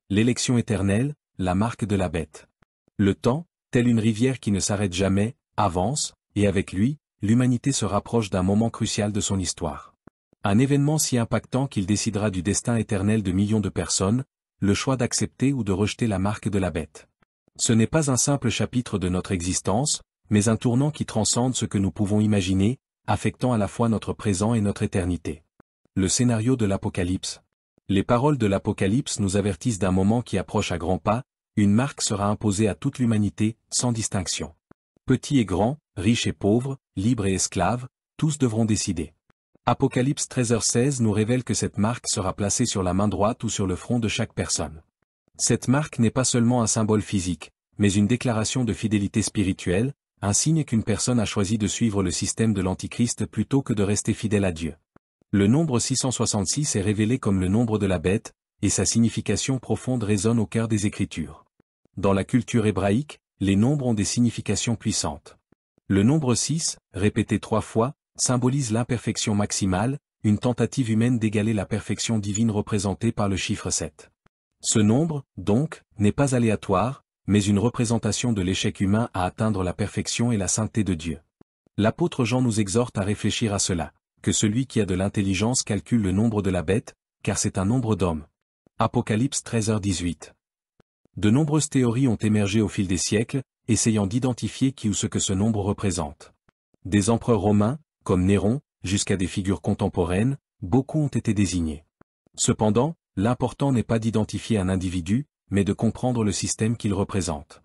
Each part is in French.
L'élection éternelle, la marque de la bête. Le temps, telle une rivière qui ne s'arrête jamais, avance, et avec lui, l'humanité se rapproche d'un moment crucial de son histoire. Un événement si impactant qu'il décidera du destin éternel de millions de personnes, le choix d'accepter ou de rejeter la marque de la bête. Ce n'est pas un simple chapitre de notre existence, mais un tournant qui transcende ce que nous pouvons imaginer, affectant à la fois notre présent et notre éternité. Le scénario de l'Apocalypse. Les paroles de l'Apocalypse nous avertissent d'un moment qui approche à grands pas, une marque sera imposée à toute l'humanité, sans distinction. Petits et grands, riches et pauvres, libres et esclaves, tous devront décider. Apocalypse 13h16 nous révèle que cette marque sera placée sur la main droite ou sur le front de chaque personne. Cette marque n'est pas seulement un symbole physique, mais une déclaration de fidélité spirituelle, un signe qu'une personne a choisi de suivre le système de l'Antichrist plutôt que de rester fidèle à Dieu. Le nombre 666 est révélé comme le nombre de la bête, et sa signification profonde résonne au cœur des Écritures. Dans la culture hébraïque, les nombres ont des significations puissantes. Le nombre 6, répété 3 fois, symbolise l'imperfection maximale, une tentative humaine d'égaler la perfection divine représentée par le chiffre 7. Ce nombre, donc, n'est pas aléatoire, mais une représentation de l'échec humain à atteindre la perfection et la sainteté de Dieu. L'apôtre Jean nous exhorte à réfléchir à cela, que celui qui a de l'intelligence calcule le nombre de la bête, car c'est un nombre d'hommes. Apocalypse 13h18. De nombreuses théories ont émergé au fil des siècles, essayant d'identifier qui ou ce que ce nombre représente. Des empereurs romains, comme Néron, jusqu'à des figures contemporaines, beaucoup ont été désignés. Cependant, l'important n'est pas d'identifier un individu, mais de comprendre le système qu'il représente.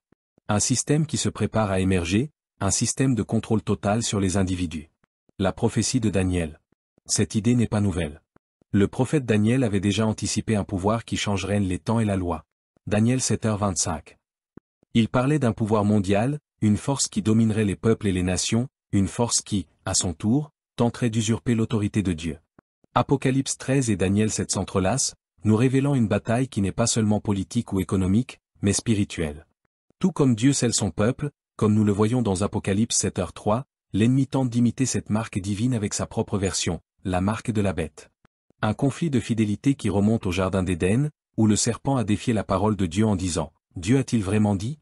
Un système qui se prépare à émerger, un système de contrôle total sur les individus. La prophétie de Daniel. Cette idée n'est pas nouvelle. Le prophète Daniel avait déjà anticipé un pouvoir qui changerait les temps et la loi. Daniel 7h25. Il parlait d'un pouvoir mondial, une force qui dominerait les peuples et les nations, une force qui, à son tour, tenterait d'usurper l'autorité de Dieu. Apocalypse 13 et Daniel 7 s'entrelacent, nous révélant une bataille qui n'est pas seulement politique ou économique, mais spirituelle. Tout comme Dieu scelle son peuple, comme nous le voyons dans Apocalypse 7h3, l'ennemi tente d'imiter cette marque divine avec sa propre version, la marque de la bête. Un conflit de fidélité qui remonte au jardin d'Éden, où le serpent a défié la parole de Dieu en disant « Dieu a-t-il vraiment dit ?»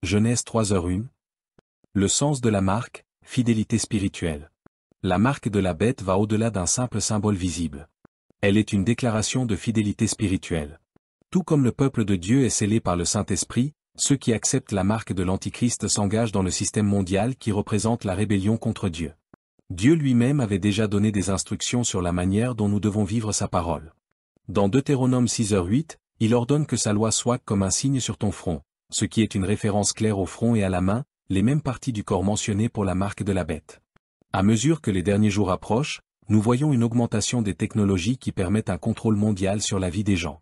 Genèse 3h1. Le sens de la marque, fidélité spirituelle. La marque de la bête va au-delà d'un simple symbole visible. Elle est une déclaration de fidélité spirituelle. Tout comme le peuple de Dieu est scellé par le Saint-Esprit, ceux qui acceptent la marque de l'Antichrist s'engagent dans le système mondial qui représente la rébellion contre Dieu. Dieu lui-même avait déjà donné des instructions sur la manière dont nous devons vivre sa parole. Dans Deutéronome 6h8, il ordonne que sa loi soit comme un signe sur ton front, ce qui est une référence claire au front et à la main, les mêmes parties du corps mentionnées pour la marque de la bête. À mesure que les derniers jours approchent, nous voyons une augmentation des technologies qui permettent un contrôle mondial sur la vie des gens.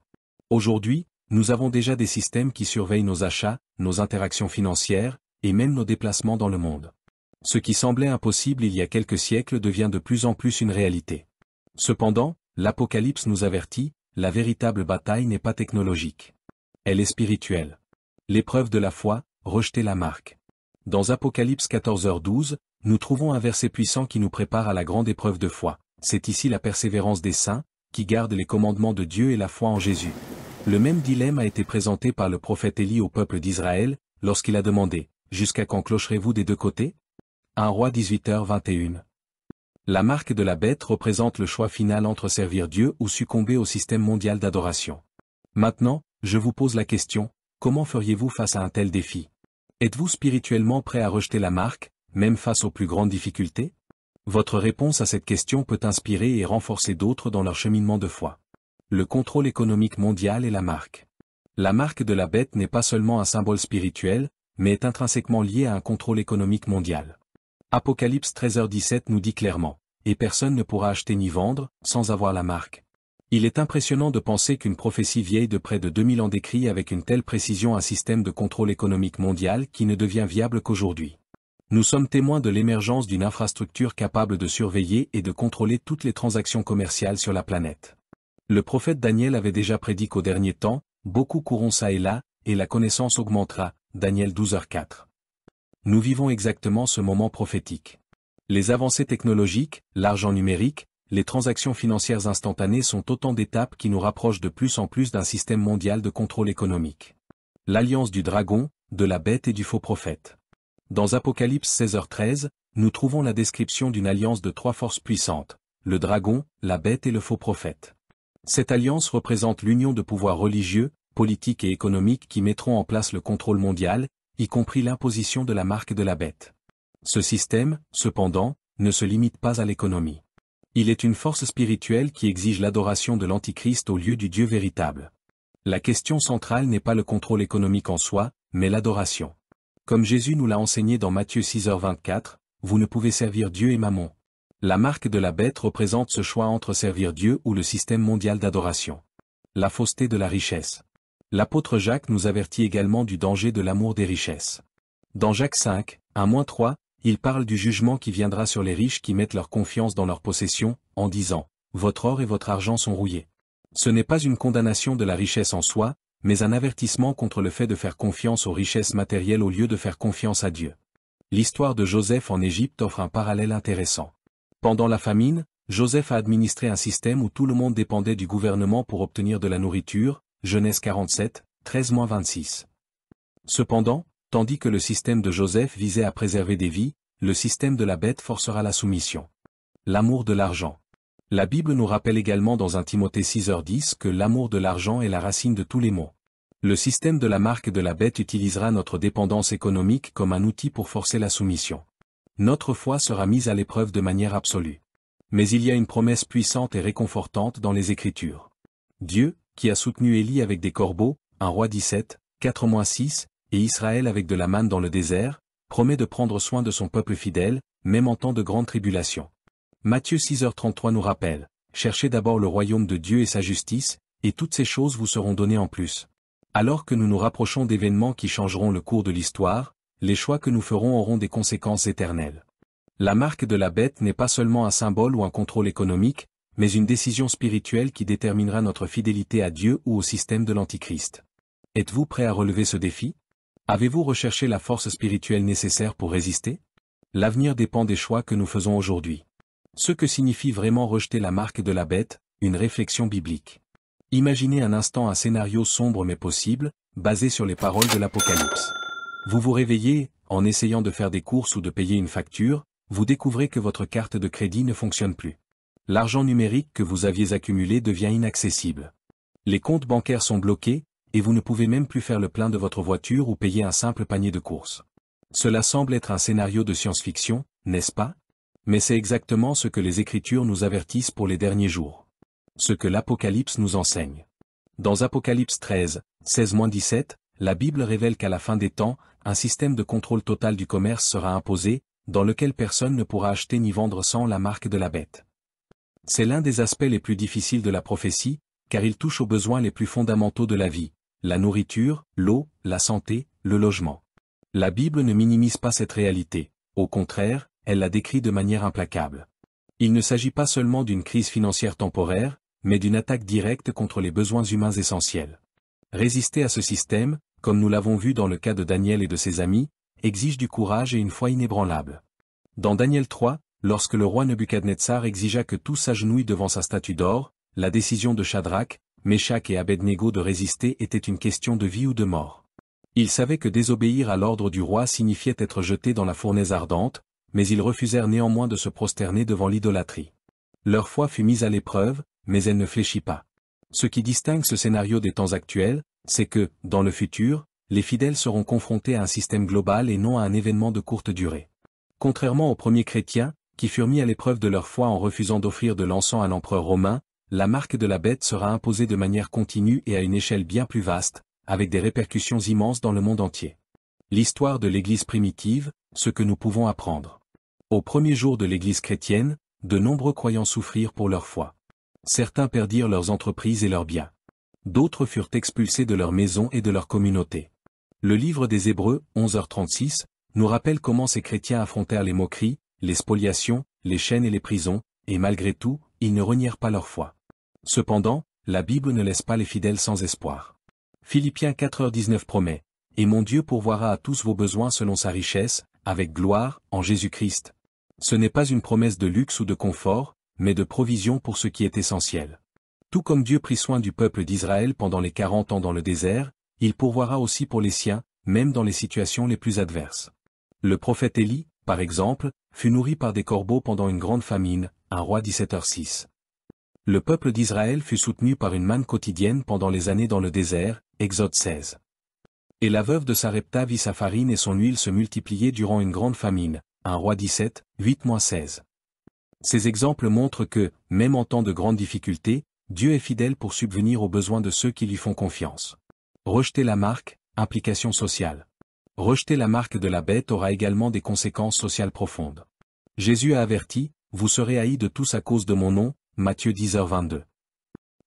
Aujourd'hui, nous avons déjà des systèmes qui surveillent nos achats, nos interactions financières, et même nos déplacements dans le monde. Ce qui semblait impossible il y a quelques siècles devient de plus en plus une réalité. Cependant, l'Apocalypse nous avertit, la véritable bataille n'est pas technologique. Elle est spirituelle. L'épreuve de la foi, rejeter la marque. Dans Apocalypse 14h12, nous trouvons un verset puissant qui nous prépare à la grande épreuve de foi. C'est ici la persévérance des saints, qui gardent les commandements de Dieu et la foi en Jésus. Le même dilemme a été présenté par le prophète Élie au peuple d'Israël, lorsqu'il a demandé « Jusqu'à quand clocherez-vous des deux côtés ?» 1 Roi 18h21. La marque de la bête représente le choix final entre servir Dieu ou succomber au système mondial d'adoration. Maintenant, je vous pose la question, comment feriez-vous face à un tel défi? Êtes-vous spirituellement prêt à rejeter la marque, même face aux plus grandes difficultés? Votre réponse à cette question peut inspirer et renforcer d'autres dans leur cheminement de foi. Le contrôle économique mondial et la marque. La marque de la bête n'est pas seulement un symbole spirituel, mais est intrinsèquement liée à un contrôle économique mondial. Apocalypse 13h17 nous dit clairement, « Et personne ne pourra acheter ni vendre, sans avoir la marque. » Il est impressionnant de penser qu'une prophétie vieille de près de 2000 ans décrit avec une telle précision un système de contrôle économique mondial qui ne devient viable qu'aujourd'hui. Nous sommes témoins de l'émergence d'une infrastructure capable de surveiller et de contrôler toutes les transactions commerciales sur la planète. Le prophète Daniel avait déjà prédit qu'au dernier temps, beaucoup courront çà et là, et la connaissance augmentera, Daniel 12h4. Nous vivons exactement ce moment prophétique. Les avancées technologiques, l'argent numérique, les transactions financières instantanées sont autant d'étapes qui nous rapprochent de plus en plus d'un système mondial de contrôle économique. L'alliance du dragon, de la bête et du faux prophète. Dans Apocalypse 16h13, nous trouvons la description d'une alliance de 3 forces puissantes, le dragon, la bête et le faux prophète. Cette alliance représente l'union de pouvoirs religieux, politiques et économiques qui mettront en place le contrôle mondial, y compris l'imposition de la marque de la bête. Ce système, cependant, ne se limite pas à l'économie. Il est une force spirituelle qui exige l'adoration de l'Antichrist au lieu du Dieu véritable. La question centrale n'est pas le contrôle économique en soi, mais l'adoration. Comme Jésus nous l'a enseigné dans Matthieu 6h24, vous ne pouvez servir Dieu et Mammon. La marque de la bête représente ce choix entre servir Dieu ou le système mondial d'adoration. La fausseté de la richesse. L'apôtre Jacques nous avertit également du danger de l'amour des richesses. Dans Jacques 5, 1-3, il parle du jugement qui viendra sur les riches qui mettent leur confiance dans leurs possessions, en disant « Votre or et votre argent sont rouillés ». Ce n'est pas une condamnation de la richesse en soi, mais un avertissement contre le fait de faire confiance aux richesses matérielles au lieu de faire confiance à Dieu. L'histoire de Joseph en Égypte offre un parallèle intéressant. Pendant la famine, Joseph a administré un système où tout le monde dépendait du gouvernement pour obtenir de la nourriture, Genèse 47, 13-26. Cependant, tandis que le système de Joseph visait à préserver des vies, le système de la bête forcera la soumission. L'amour de l'argent. La Bible nous rappelle également dans 1 Timothée 6h10 que l'amour de l'argent est la racine de tous les maux. Le système de la marque de la bête utilisera notre dépendance économique comme un outil pour forcer la soumission. Notre foi sera mise à l'épreuve de manière absolue. Mais il y a une promesse puissante et réconfortante dans les Écritures. Dieu, qui a soutenu Élie avec des corbeaux, 1 Roi 17, 4-6, et Israël avec de la manne dans le désert, promet de prendre soin de son peuple fidèle, même en temps de grande tribulation. Matthieu 6h33 nous rappelle, « Cherchez d'abord le royaume de Dieu et sa justice, et toutes ces choses vous seront données en plus. » Alors que nous nous rapprochons d'événements qui changeront le cours de l'histoire, les choix que nous ferons auront des conséquences éternelles. La marque de la bête n'est pas seulement un symbole ou un contrôle économique, mais une décision spirituelle qui déterminera notre fidélité à Dieu ou au système de l'Antichrist. Êtes-vous prêt à relever ce défi? Avez-vous recherché la force spirituelle nécessaire pour résister? L'avenir dépend des choix que nous faisons aujourd'hui. Ce que signifie vraiment rejeter la marque de la bête, une réflexion biblique. Imaginez un instant un scénario sombre mais possible, basé sur les paroles de l'Apocalypse. Vous vous réveillez, en essayant de faire des courses ou de payer une facture, vous découvrez que votre carte de crédit ne fonctionne plus. L'argent numérique que vous aviez accumulé devient inaccessible. Les comptes bancaires sont bloqués, et vous ne pouvez même plus faire le plein de votre voiture ou payer un simple panier de courses. Cela semble être un scénario de science-fiction, n'est-ce pas? Mais c'est exactement ce que les Écritures nous avertissent pour les derniers jours. Ce que l'Apocalypse nous enseigne. Dans Apocalypse 13, 16-17, la Bible révèle qu'à la fin des temps, un système de contrôle total du commerce sera imposé, dans lequel personne ne pourra acheter ni vendre sans la marque de la bête. C'est l'un des aspects les plus difficiles de la prophétie, car il touche aux besoins les plus fondamentaux de la vie, la nourriture, l'eau, la santé, le logement. La Bible ne minimise pas cette réalité, au contraire, elle la décrit de manière implacable. Il ne s'agit pas seulement d'une crise financière temporaire, mais d'une attaque directe contre les besoins humains essentiels. Résister à ce système, comme nous l'avons vu dans le cas de Daniel et de ses amis, exige du courage et une foi inébranlable. Dans Daniel 3, lorsque le roi Nebuchadnezzar exigea que tous s'agenouillent devant sa statue d'or, la décision de Shadrach, Meshach et Abednego de résister était une question de vie ou de mort. Ils savaient que désobéir à l'ordre du roi signifiait être jetés dans la fournaise ardente, mais ils refusèrent néanmoins de se prosterner devant l'idolâtrie. Leur foi fut mise à l'épreuve, mais elle ne fléchit pas. Ce qui distingue ce scénario des temps actuels, c'est que, dans le futur, les fidèles seront confrontés à un système global et non à un événement de courte durée. Contrairement aux premiers chrétiens, qui furent mis à l'épreuve de leur foi en refusant d'offrir de l'encens à l'empereur romain, la marque de la bête sera imposée de manière continue et à une échelle bien plus vaste, avec des répercussions immenses dans le monde entier. L'histoire de l'Église primitive, ce que nous pouvons apprendre. Au premier jour de l'Église chrétienne, de nombreux croyants souffrirent pour leur foi. Certains perdirent leurs entreprises et leurs biens. D'autres furent expulsés de leur maison et de leur communauté. Le livre des Hébreux, 11h36, nous rappelle comment ces chrétiens affrontèrent les moqueries, les spoliations, les chaînes et les prisons, et malgré tout, ils ne renièrent pas leur foi. Cependant, la Bible ne laisse pas les fidèles sans espoir. Philippiens 4h19 promet, « Et mon Dieu pourvoira à tous vos besoins selon sa richesse, avec gloire, en Jésus-Christ. » Ce n'est pas une promesse de luxe ou de confort, mais de provision pour ce qui est essentiel. Tout comme Dieu prit soin du peuple d'Israël pendant les 40 ans dans le désert, il pourvoira aussi pour les siens, même dans les situations les plus adverses. Le prophète Élie, par exemple, fut nourri par des corbeaux pendant une grande famine, 1 Roi 17h6. Le peuple d'Israël fut soutenu par une manne quotidienne pendant les années dans le désert, Exode 16. Et la veuve de Sarepta vit sa farine et son huile se multiplier durant une grande famine, 1 Roi 17, 8-16. Ces exemples montrent que, même en temps de grandes difficultés, Dieu est fidèle pour subvenir aux besoins de ceux qui lui font confiance. Rejeter la marque, implication sociale. Rejeter la marque de la bête aura également des conséquences sociales profondes. Jésus a averti, « Vous serez haïs de tous à cause de mon nom » Matthieu 10h22.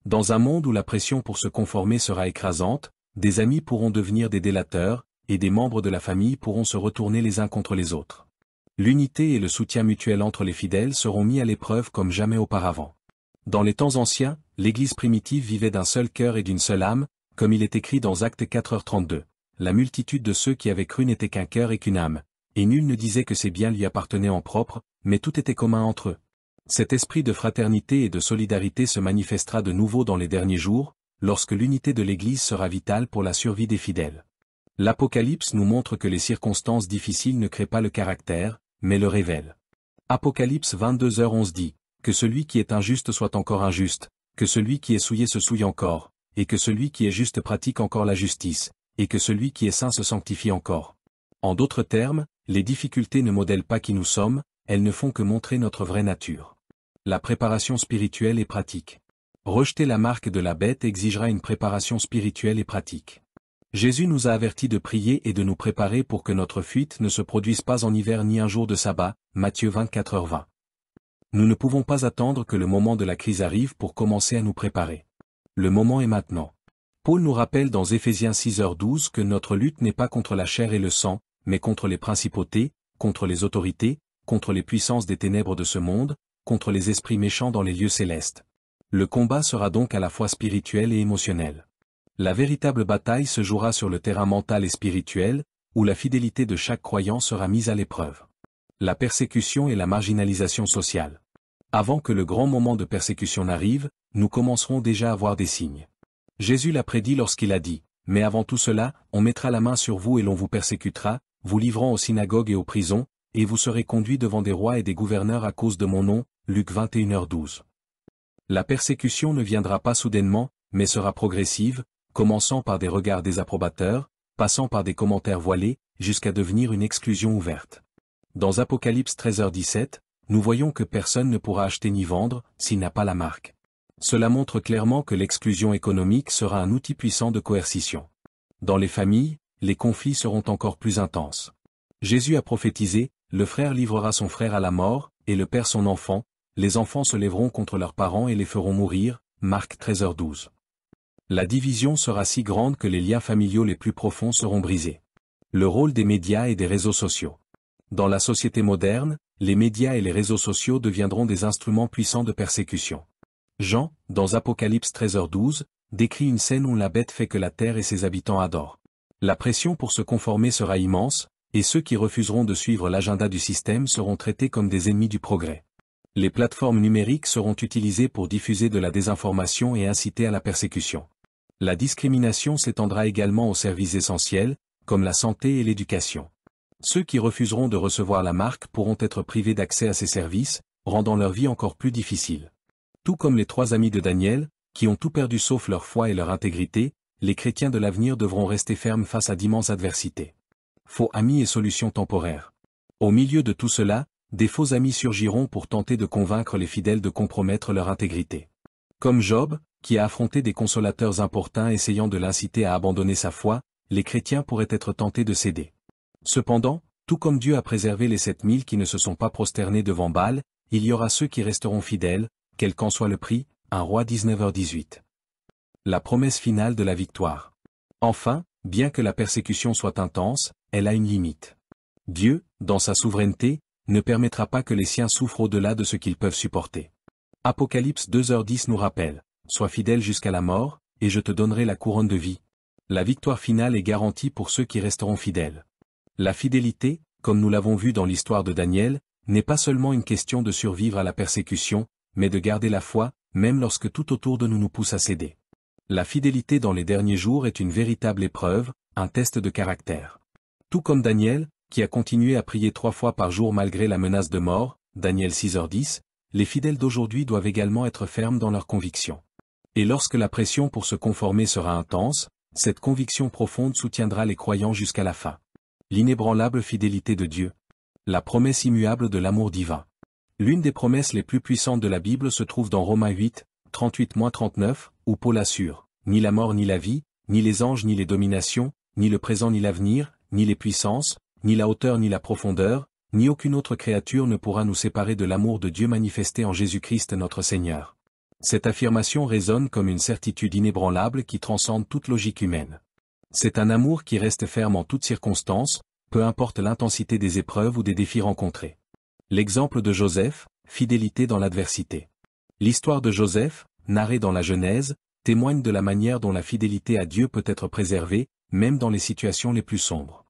Dans un monde où la pression pour se conformer sera écrasante, des amis pourront devenir des délateurs, et des membres de la famille pourront se retourner les uns contre les autres. L'unité et le soutien mutuel entre les fidèles seront mis à l'épreuve comme jamais auparavant. Dans les temps anciens, l'Église primitive vivait d'un seul cœur et d'une seule âme, comme il est écrit dans Actes 4h32. La multitude de ceux qui avaient cru n'était qu'un cœur et qu'une âme, et nul ne disait que ses biens lui appartenaient en propre, mais tout était commun entre eux. Cet esprit de fraternité et de solidarité se manifestera de nouveau dans les derniers jours, lorsque l'unité de l'Église sera vitale pour la survie des fidèles. L'Apocalypse nous montre que les circonstances difficiles ne créent pas le caractère, mais le révèlent. Apocalypse 22h11 dit, « Que celui qui est injuste soit encore injuste, que celui qui est souillé se souille encore, et que celui qui est juste pratique encore la justice, et que celui qui est saint se sanctifie encore. » En d'autres termes, les difficultés ne modèlent pas qui nous sommes, elles ne font que montrer notre vraie nature. La préparation spirituelle et pratique. Rejeter la marque de la bête exigera une préparation spirituelle et pratique. Jésus nous a avertis de prier et de nous préparer pour que notre fuite ne se produise pas en hiver ni un jour de sabbat, Matthieu 24h20. Nous ne pouvons pas attendre que le moment de la crise arrive pour commencer à nous préparer. Le moment est maintenant. Paul nous rappelle dans Éphésiens 6h12 que notre lutte n'est pas contre la chair et le sang, mais contre les principautés, contre les autorités, contre les puissances des ténèbres de ce monde, contre les esprits méchants dans les lieux célestes. Le combat sera donc à la fois spirituel et émotionnel. La véritable bataille se jouera sur le terrain mental et spirituel, où la fidélité de chaque croyant sera mise à l'épreuve. La persécution et la marginalisation sociale. Avant que le grand moment de persécution n'arrive, nous commencerons déjà à voir des signes. Jésus l'a prédit lorsqu'il a dit, « Mais avant tout cela, on mettra la main sur vous et l'on vous persécutera, vous livrant aux synagogues et aux prisons, et vous serez conduits devant des rois et des gouverneurs à cause de mon nom. » Luc 21h12. La persécution ne viendra pas soudainement, mais sera progressive, commençant par des regards désapprobateurs, passant par des commentaires voilés, jusqu'à devenir une exclusion ouverte. Dans Apocalypse 13h17, nous voyons que personne ne pourra acheter ni vendre, s'il n'a pas la marque. Cela montre clairement que l'exclusion économique sera un outil puissant de coercition. Dans les familles, les conflits seront encore plus intenses. Jésus a prophétisé, le frère livrera son frère à la mort, et le père son enfant, les enfants se lèveront contre leurs parents et les feront mourir, Marc 13h12. La division sera si grande que les liens familiaux les plus profonds seront brisés. Le rôle des médias et des réseaux sociaux. Dans la société moderne, les médias et les réseaux sociaux deviendront des instruments puissants de persécution. Jean, dans Apocalypse 13h12, décrit une scène où la bête fait que la terre et ses habitants adorent. La pression pour se conformer sera immense, et ceux qui refuseront de suivre l'agenda du système seront traités comme des ennemis du progrès. Les plateformes numériques seront utilisées pour diffuser de la désinformation et inciter à la persécution. La discrimination s'étendra également aux services essentiels, comme la santé et l'éducation. Ceux qui refuseront de recevoir la marque pourront être privés d'accès à ces services, rendant leur vie encore plus difficile. Tout comme les 3 amis de Daniel, qui ont tout perdu sauf leur foi et leur intégrité, les chrétiens de l'avenir devront rester fermes face à d'immenses adversités. Faux amis et solutions temporaires. Au milieu de tout cela, des faux amis surgiront pour tenter de convaincre les fidèles de compromettre leur intégrité. Comme Job, qui a affronté des consolateurs importuns essayant de l'inciter à abandonner sa foi, les chrétiens pourraient être tentés de céder. Cependant, tout comme Dieu a préservé les 7000 qui ne se sont pas prosternés devant Baal, il y aura ceux qui resteront fidèles, quel qu'en soit le prix, 1 Roi 19h18. La promesse finale de la victoire. Enfin, bien que la persécution soit intense, elle a une limite. Dieu, dans sa souveraineté, ne permettra pas que les siens souffrent au-delà de ce qu'ils peuvent supporter. Apocalypse 2h10 nous rappelle, « Sois fidèle jusqu'à la mort, et je te donnerai la couronne de vie. » La victoire finale est garantie pour ceux qui resteront fidèles. La fidélité, comme nous l'avons vu dans l'histoire de Daniel, n'est pas seulement une question de survivre à la persécution, mais de garder la foi, même lorsque tout autour de nous nous pousse à céder. La fidélité dans les derniers jours est une véritable épreuve, un test de caractère. Tout comme Daniel, qui a continué à prier 3 fois par jour malgré la menace de mort, Daniel 6h10, les fidèles d'aujourd'hui doivent également être fermes dans leurs convictions. Et lorsque la pression pour se conformer sera intense, cette conviction profonde soutiendra les croyants jusqu'à la fin. L'inébranlable fidélité de Dieu. La promesse immuable de l'amour divin. L'une des promesses les plus puissantes de la Bible se trouve dans Romains 8, 38-39, où Paul assure, « Ni la mort ni la vie, ni les anges ni les dominations, ni le présent ni l'avenir, ni les puissances, ni la hauteur ni la profondeur, ni aucune autre créature ne pourra nous séparer de l'amour de Dieu manifesté en Jésus-Christ notre Seigneur. » Cette affirmation résonne comme une certitude inébranlable qui transcende toute logique humaine. C'est un amour qui reste ferme en toutes circonstances, peu importe l'intensité des épreuves ou des défis rencontrés. L'exemple de Joseph, fidélité dans l'adversité. L'histoire de Joseph, narrée dans la Genèse, témoigne de la manière dont la fidélité à Dieu peut être préservée, même dans les situations les plus sombres.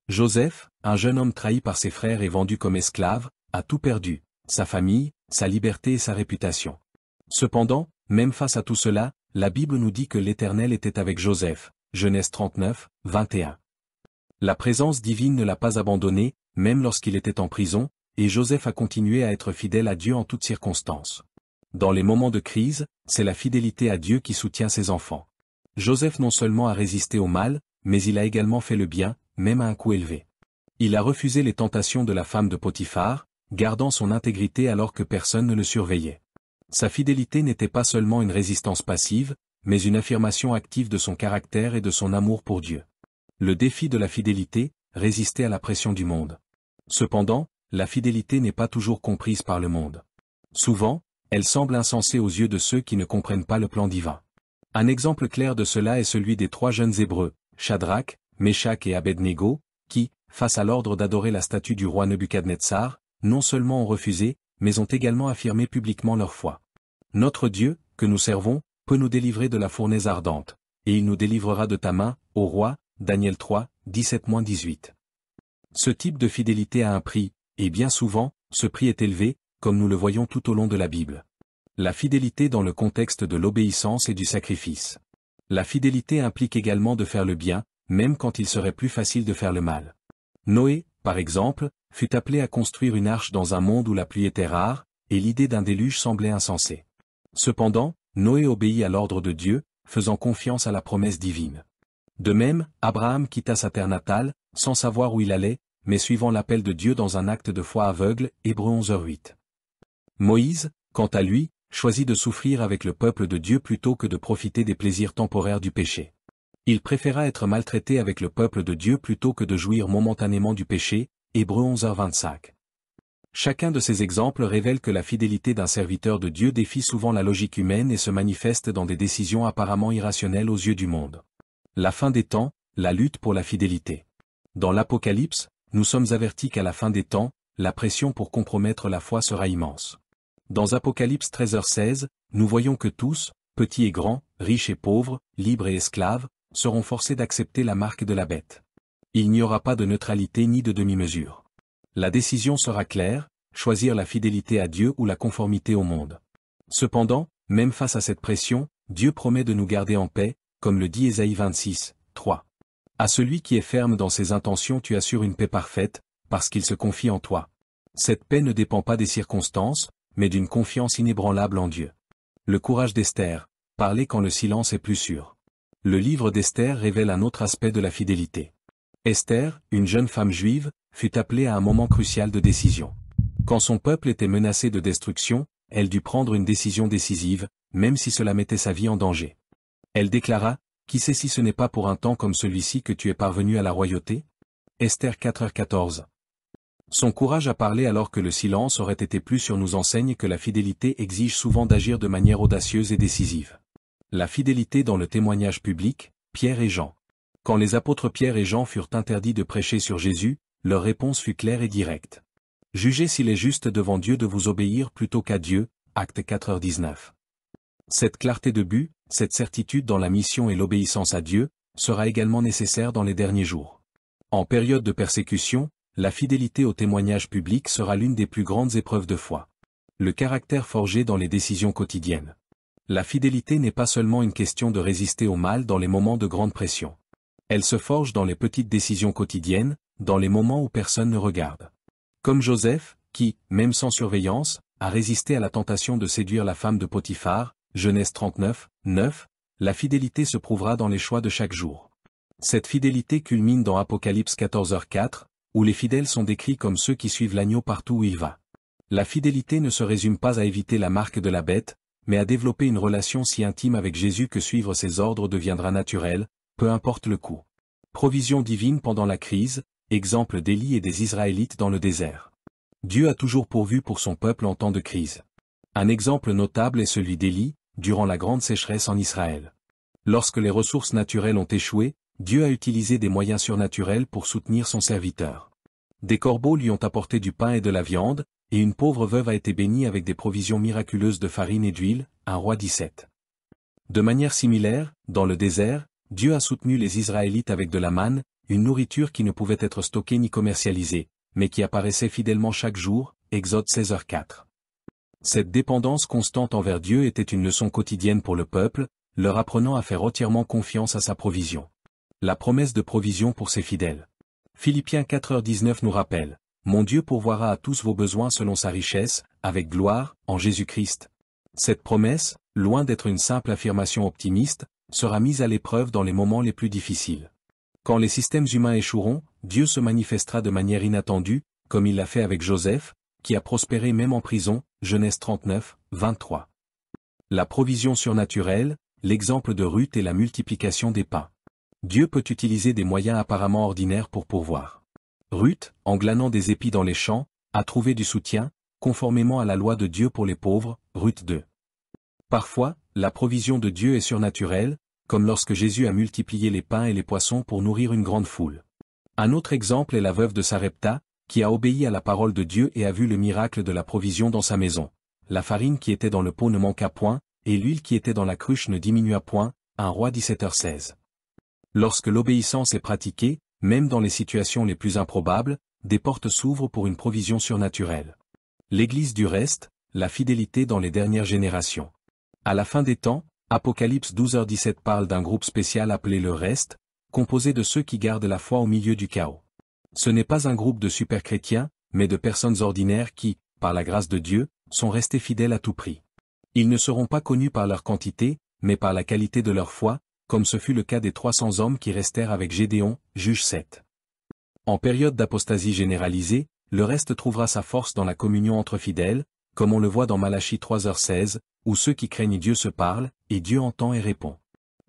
Joseph, un jeune homme trahi par ses frères et vendu comme esclave, a tout perdu, sa famille, sa liberté et sa réputation. Cependant, même face à tout cela, la Bible nous dit que l'Éternel était avec Joseph, Genèse 39, 21. La présence divine ne l'a pas abandonné, même lorsqu'il était en prison, et Joseph a continué à être fidèle à Dieu en toutes circonstances. Dans les moments de crise, c'est la fidélité à Dieu qui soutient ses enfants. Joseph non seulement a résisté au mal, mais il a également fait le bien, même à un coût élevé. Il a refusé les tentations de la femme de Potiphar, gardant son intégrité alors que personne ne le surveillait. Sa fidélité n'était pas seulement une résistance passive, mais une affirmation active de son caractère et de son amour pour Dieu. Le défi de la fidélité, résister à la pression du monde. Cependant, la fidélité n'est pas toujours comprise par le monde. Souvent, elle semble insensée aux yeux de ceux qui ne comprennent pas le plan divin. Un exemple clair de cela est celui des 3 jeunes Hébreux, Shadrach, Meshach et Abednego, qui, face à l'ordre d'adorer la statue du roi Nebuchadnezzar, non seulement ont refusé, mais ont également affirmé publiquement leur foi. Notre Dieu, que nous servons, peut nous délivrer de la fournaise ardente, et il nous délivrera de ta main, ô roi, Daniel 3, 17-18. Ce type de fidélité a un prix, et bien souvent, ce prix est élevé, comme nous le voyons tout au long de la Bible. La fidélité dans le contexte de l'obéissance et du sacrifice. La fidélité implique également de faire le bien, même quand il serait plus facile de faire le mal. Noé, par exemple, fut appelé à construire une arche dans un monde où la pluie était rare, et l'idée d'un déluge semblait insensée. Cependant, Noé obéit à l'ordre de Dieu, faisant confiance à la promesse divine. De même, Abraham quitta sa terre natale, sans savoir où il allait, mais suivant l'appel de Dieu dans un acte de foi aveugle, Hébreux 11h8. Moïse, quant à lui, choisit de souffrir avec le peuple de Dieu plutôt que de profiter des plaisirs temporaires du péché. Il préféra être maltraité avec le peuple de Dieu plutôt que de jouir momentanément du péché, Hébreux 11h25. Chacun de ces exemples révèle que la fidélité d'un serviteur de Dieu défie souvent la logique humaine et se manifeste dans des décisions apparemment irrationnelles aux yeux du monde. La fin des temps, la lutte pour la fidélité. Dans l'Apocalypse, nous sommes avertis qu'à la fin des temps, la pression pour compromettre la foi sera immense. Dans Apocalypse 13h16, nous voyons que tous, petits et grands, riches et pauvres, libres et esclaves, seront forcés d'accepter la marque de la bête. Il n'y aura pas de neutralité ni de demi-mesure. La décision sera claire, choisir la fidélité à Dieu ou la conformité au monde. Cependant, même face à cette pression, Dieu promet de nous garder en paix, comme le dit Ésaïe 26, 3. À celui qui est ferme dans ses intentions tu assures une paix parfaite, parce qu'il se confie en toi. Cette paix ne dépend pas des circonstances, mais d'une confiance inébranlable en Dieu. Le courage d'Esther, parler quand le silence est plus sûr. Le livre d'Esther révèle un autre aspect de la fidélité. Esther, une jeune femme juive, fut appelée à un moment crucial de décision. Quand son peuple était menacé de destruction, elle dut prendre une décision décisive, même si cela mettait sa vie en danger. Elle déclara, « Qui sait si ce n'est pas pour un temps comme celui-ci que tu es parvenu à la royauté ?» Esther 4h14. Son courage à parler alors que le silence aurait été plus sûr nous enseigne que la fidélité exige souvent d'agir de manière audacieuse et décisive. La fidélité dans le témoignage public, Pierre et Jean. Quand les apôtres Pierre et Jean furent interdits de prêcher sur Jésus, leur réponse fut claire et directe. « Jugez s'il est juste devant Dieu de vous obéir plutôt qu'à Dieu » Actes 4h19. Cette clarté de but, cette certitude dans la mission et l'obéissance à Dieu, sera également nécessaire dans les derniers jours. En période de persécution, la fidélité au témoignage public sera l'une des plus grandes épreuves de foi. Le caractère forgé dans les décisions quotidiennes. La fidélité n'est pas seulement une question de résister au mal dans les moments de grande pression. Elle se forge dans les petites décisions quotidiennes, dans les moments où personne ne regarde. Comme Joseph, qui, même sans surveillance, a résisté à la tentation de séduire la femme de Potiphar, Genèse 39, 9, la fidélité se prouvera dans les choix de chaque jour. Cette fidélité culmine dans Apocalypse 14h4, où les fidèles sont décrits comme ceux qui suivent l'agneau partout où il va. La fidélité ne se résume pas à éviter la marque de la bête, mais à développer une relation si intime avec Jésus que suivre ses ordres deviendra naturel, peu importe le coût. Provision divine pendant la crise, exemple d'Élie et des Israélites dans le désert. Dieu a toujours pourvu pour son peuple en temps de crise. Un exemple notable est celui d'Élie, durant la grande sécheresse en Israël. Lorsque les ressources naturelles ont échoué, Dieu a utilisé des moyens surnaturels pour soutenir son serviteur. Des corbeaux lui ont apporté du pain et de la viande, et une pauvre veuve a été bénie avec des provisions miraculeuses de farine et d'huile, 1 Roi 17. De manière similaire, dans le désert, Dieu a soutenu les Israélites avec de la manne, une nourriture qui ne pouvait être stockée ni commercialisée, mais qui apparaissait fidèlement chaque jour, Exode 16h4. Cette dépendance constante envers Dieu était une leçon quotidienne pour le peuple, leur apprenant à faire entièrement confiance à sa provision. La promesse de provision pour ses fidèles. Philippiens 4h19 nous rappelle, « Mon Dieu pourvoira à tous vos besoins selon sa richesse, avec gloire, en Jésus-Christ. » Cette promesse, loin d'être une simple affirmation optimiste, sera mise à l'épreuve dans les moments les plus difficiles. Quand les systèmes humains échoueront, Dieu se manifestera de manière inattendue, comme il l'a fait avec Joseph, qui a prospéré même en prison, Genèse 39, 23. La provision surnaturelle, l'exemple de Ruth et la multiplication des pains. Dieu peut utiliser des moyens apparemment ordinaires pour pourvoir. Ruth, en glanant des épis dans les champs, a trouvé du soutien, conformément à la loi de Dieu pour les pauvres, Ruth 2. Parfois, la provision de Dieu est surnaturelle, comme lorsque Jésus a multiplié les pains et les poissons pour nourrir une grande foule. Un autre exemple est la veuve de Sarepta, qui a obéi à la parole de Dieu et a vu le miracle de la provision dans sa maison. La farine qui était dans le pot ne manqua point, et l'huile qui était dans la cruche ne diminua point, 1 Roi 17h16. Lorsque l'obéissance est pratiquée, même dans les situations les plus improbables, des portes s'ouvrent pour une provision surnaturelle. L'Église du reste, la fidélité dans les dernières générations. À la fin des temps, Apocalypse 12h17 parle d'un groupe spécial appelé le reste, composé de ceux qui gardent la foi au milieu du chaos. Ce n'est pas un groupe de super-chrétiens, mais de personnes ordinaires qui, par la grâce de Dieu, sont restés fidèles à tout prix. Ils ne seront pas connus par leur quantité, mais par la qualité de leur foi, comme ce fut le cas des 300 hommes qui restèrent avec Gédéon, Juge 7. En période d'apostasie généralisée, le reste trouvera sa force dans la communion entre fidèles, comme on le voit dans Malachie 3h16, où ceux qui craignent Dieu se parlent, et Dieu entend et répond.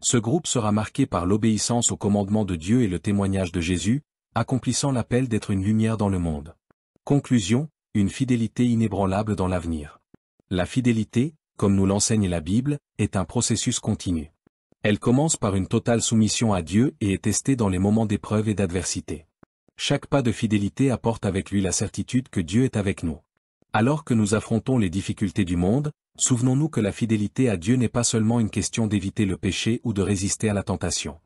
Ce groupe sera marqué par l'obéissance au commandement de Dieu et le témoignage de Jésus, accomplissant l'appel d'être une lumière dans le monde. Conclusion, une fidélité inébranlable dans l'avenir. La fidélité, comme nous l'enseigne la Bible, est un processus continu. Elle commence par une totale soumission à Dieu et est testée dans les moments d'épreuve et d'adversité. Chaque pas de fidélité apporte avec lui la certitude que Dieu est avec nous. Alors que nous affrontons les difficultés du monde, souvenons-nous que la fidélité à Dieu n'est pas seulement une question d'éviter le péché ou de résister à la tentation.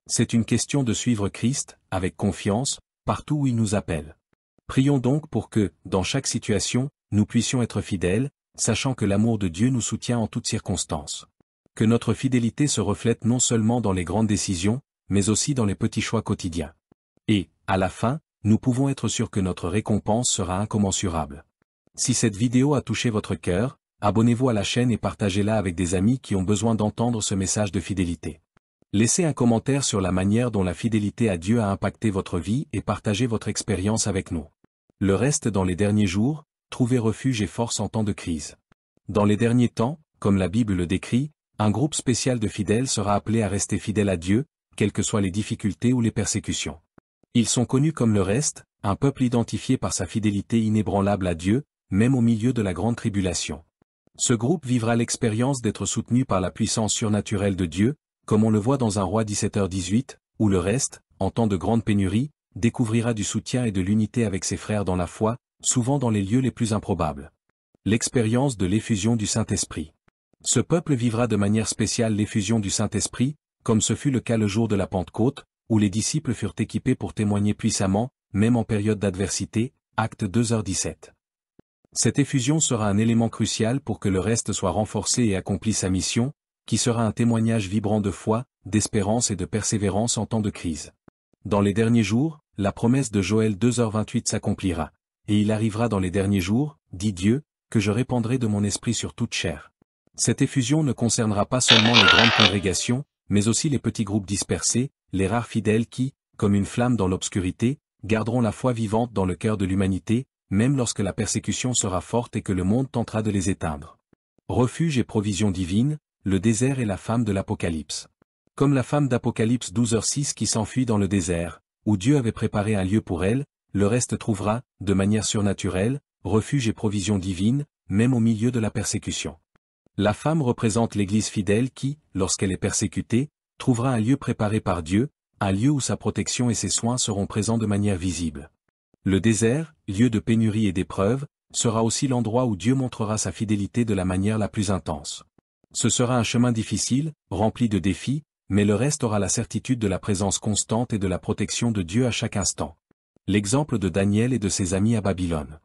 C'est une question de suivre Christ, avec confiance, partout où il nous appelle. Prions donc pour que, dans chaque situation, nous puissions être fidèles, sachant que l'amour de Dieu nous soutient en toutes circonstances. Que notre fidélité se reflète non seulement dans les grandes décisions, mais aussi dans les petits choix quotidiens. Et, à la fin, nous pouvons être sûrs que notre récompense sera incommensurable. Si cette vidéo a touché votre cœur, abonnez-vous à la chaîne et partagez-la avec des amis qui ont besoin d'entendre ce message de fidélité. Laissez un commentaire sur la manière dont la fidélité à Dieu a impacté votre vie et partagez votre expérience avec nous. Le reste dans les derniers jours, trouvez refuge et force en temps de crise. Dans les derniers temps, comme la Bible le décrit, un groupe spécial de fidèles sera appelé à rester fidèle à Dieu, quelles que soient les difficultés ou les persécutions. Ils sont connus comme le reste, un peuple identifié par sa fidélité inébranlable à Dieu, même au milieu de la grande tribulation. Ce groupe vivra l'expérience d'être soutenu par la puissance surnaturelle de Dieu, comme on le voit dans 1 Roi 17h18, où le reste, en temps de grande pénurie, découvrira du soutien et de l'unité avec ses frères dans la foi, souvent dans les lieux les plus improbables. L'expérience de l'effusion du Saint-Esprit. Ce peuple vivra de manière spéciale l'effusion du Saint-Esprit, comme ce fut le cas le jour de la Pentecôte, où les disciples furent équipés pour témoigner puissamment, même en période d'adversité, Actes 2h17. Cette effusion sera un élément crucial pour que le reste soit renforcé et accomplisse sa mission, qui sera un témoignage vibrant de foi, d'espérance et de persévérance en temps de crise. Dans les derniers jours, la promesse de Joël 2h28 s'accomplira. Et il arrivera dans les derniers jours, dit Dieu, que je répandrai de mon esprit sur toute chair. Cette effusion ne concernera pas seulement les grandes congrégations, mais aussi les petits groupes dispersés, les rares fidèles qui, comme une flamme dans l'obscurité, garderont la foi vivante dans le cœur de l'humanité, même lorsque la persécution sera forte et que le monde tentera de les éteindre. Refuge et provision divine, le désert est la femme de l'Apocalypse. Comme la femme d'Apocalypse 12h6 qui s'enfuit dans le désert, où Dieu avait préparé un lieu pour elle, le reste trouvera, de manière surnaturelle, refuge et provision divine, même au milieu de la persécution. La femme représente l'Église fidèle qui, lorsqu'elle est persécutée, trouvera un lieu préparé par Dieu, un lieu où sa protection et ses soins seront présents de manière visible. Le désert, lieu de pénurie et d'épreuve, sera aussi l'endroit où Dieu montrera sa fidélité de la manière la plus intense. Ce sera un chemin difficile, rempli de défis, mais le reste aura la certitude de la présence constante et de la protection de Dieu à chaque instant. L'exemple de Daniel et de ses amis à Babylone.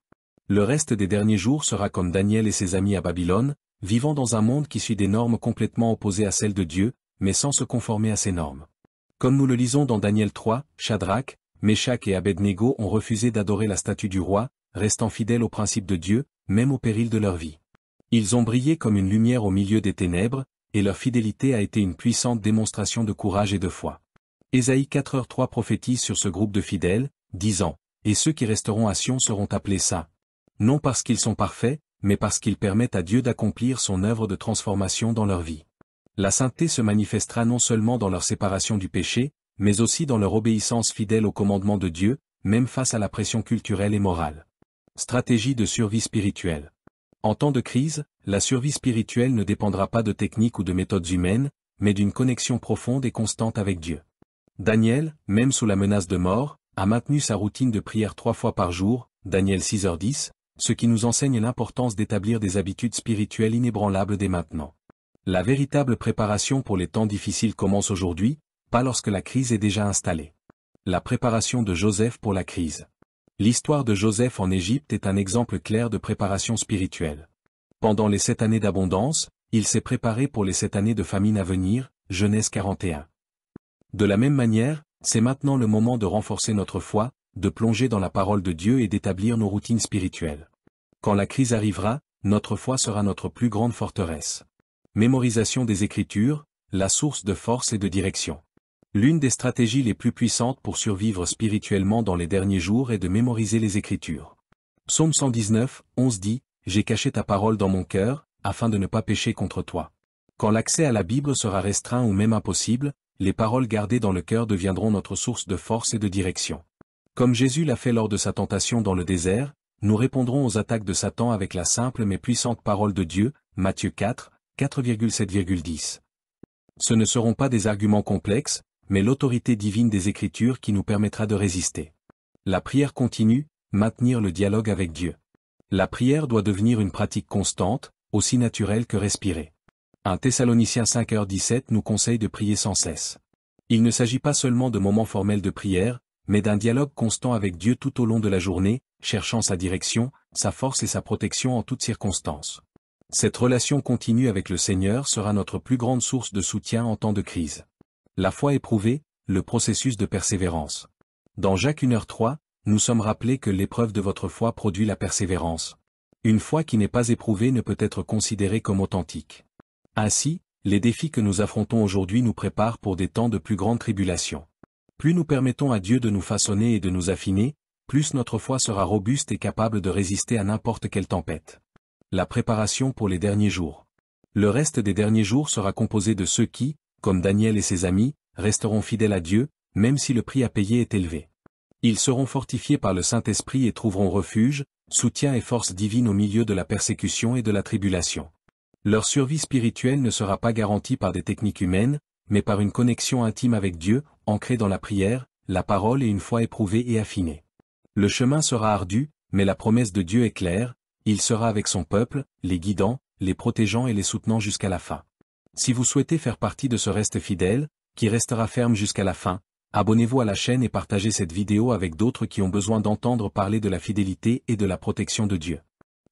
Le reste des derniers jours sera comme Daniel et ses amis à Babylone, vivant dans un monde qui suit des normes complètement opposées à celles de Dieu, mais sans se conformer à ces normes. Comme nous le lisons dans Daniel 3, Shadrach, Meshach et Abednego ont refusé d'adorer la statue du roi, restant fidèles aux principes de Dieu, même au péril de leur vie. Ils ont brillé comme une lumière au milieu des ténèbres, et leur fidélité a été une puissante démonstration de courage et de foi. Ésaïe 4h3 prophétise sur ce groupe de fidèles, disant, « Et ceux qui resteront à Sion seront appelés saints. Non parce qu'ils sont parfaits, mais parce qu'ils permettent à Dieu d'accomplir son œuvre de transformation dans leur vie. » La sainteté se manifestera non seulement dans leur séparation du péché, mais aussi dans leur obéissance fidèle au commandement de Dieu, même face à la pression culturelle et morale. Stratégie de survie spirituelle. En temps de crise, la survie spirituelle ne dépendra pas de techniques ou de méthodes humaines, mais d'une connexion profonde et constante avec Dieu. Daniel, même sous la menace de mort, a maintenu sa routine de prière 3 fois par jour, Daniel 6h10, ce qui nous enseigne l'importance d'établir des habitudes spirituelles inébranlables dès maintenant. La véritable préparation pour les temps difficiles commence aujourd'hui, pas lorsque la crise est déjà installée. La préparation de Joseph pour la crise. L'histoire de Joseph en Égypte est un exemple clair de préparation spirituelle. Pendant les 7 années d'abondance, il s'est préparé pour les 7 années de famine à venir, Genèse 41. De la même manière, c'est maintenant le moment de renforcer notre foi, de plonger dans la parole de Dieu et d'établir nos routines spirituelles. Quand la crise arrivera, notre foi sera notre plus grande forteresse. Mémorisation des Écritures, la source de force et de direction. L'une des stratégies les plus puissantes pour survivre spirituellement dans les derniers jours est de mémoriser les Écritures. Psaume 119, 11 dit, « J'ai caché ta parole dans mon cœur, afin de ne pas pécher contre toi. » Quand l'accès à la Bible sera restreint ou même impossible, les paroles gardées dans le cœur deviendront notre source de force et de direction. Comme Jésus l'a fait lors de sa tentation dans le désert, nous répondrons aux attaques de Satan avec la simple mais puissante parole de Dieu, Matthieu 4, 4,7,10. Ce ne seront pas des arguments complexes, mais l'autorité divine des Écritures qui nous permettra de résister. La prière continue, maintenir le dialogue avec Dieu. La prière doit devenir une pratique constante, aussi naturelle que respirer. 1 Thessaloniciens 5h17 nous conseille de prier sans cesse. Il ne s'agit pas seulement de moments formels de prière, mais d'un dialogue constant avec Dieu tout au long de la journée, cherchant sa direction, sa force et sa protection en toutes circonstances. Cette relation continue avec le Seigneur sera notre plus grande source de soutien en temps de crise. La foi éprouvée, le processus de persévérance. Dans Jacques 1h3, nous sommes rappelés que l'épreuve de votre foi produit la persévérance. Une foi qui n'est pas éprouvée ne peut être considérée comme authentique. Ainsi, les défis que nous affrontons aujourd'hui nous préparent pour des temps de plus grande tribulation. Plus nous permettons à Dieu de nous façonner et de nous affiner, plus notre foi sera robuste et capable de résister à n'importe quelle tempête. La préparation pour les derniers jours. Le reste des derniers jours sera composé de ceux qui, comme Daniel et ses amis, resteront fidèles à Dieu, même si le prix à payer est élevé. Ils seront fortifiés par le Saint-Esprit et trouveront refuge, soutien et force divine au milieu de la persécution et de la tribulation. Leur survie spirituelle ne sera pas garantie par des techniques humaines, mais par une connexion intime avec Dieu, ancrée dans la prière, la parole et une foi éprouvée et affinée. Le chemin sera ardu, mais la promesse de Dieu est claire, il sera avec son peuple, les guidant, les protégeant et les soutenant jusqu'à la fin. Si vous souhaitez faire partie de ce reste fidèle, qui restera ferme jusqu'à la fin, abonnez-vous à la chaîne et partagez cette vidéo avec d'autres qui ont besoin d'entendre parler de la fidélité et de la protection de Dieu.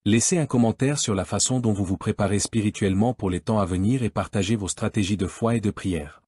Laissez un commentaire sur la façon dont vous vous préparez spirituellement pour les temps à venir et partagez vos stratégies de foi et de prière.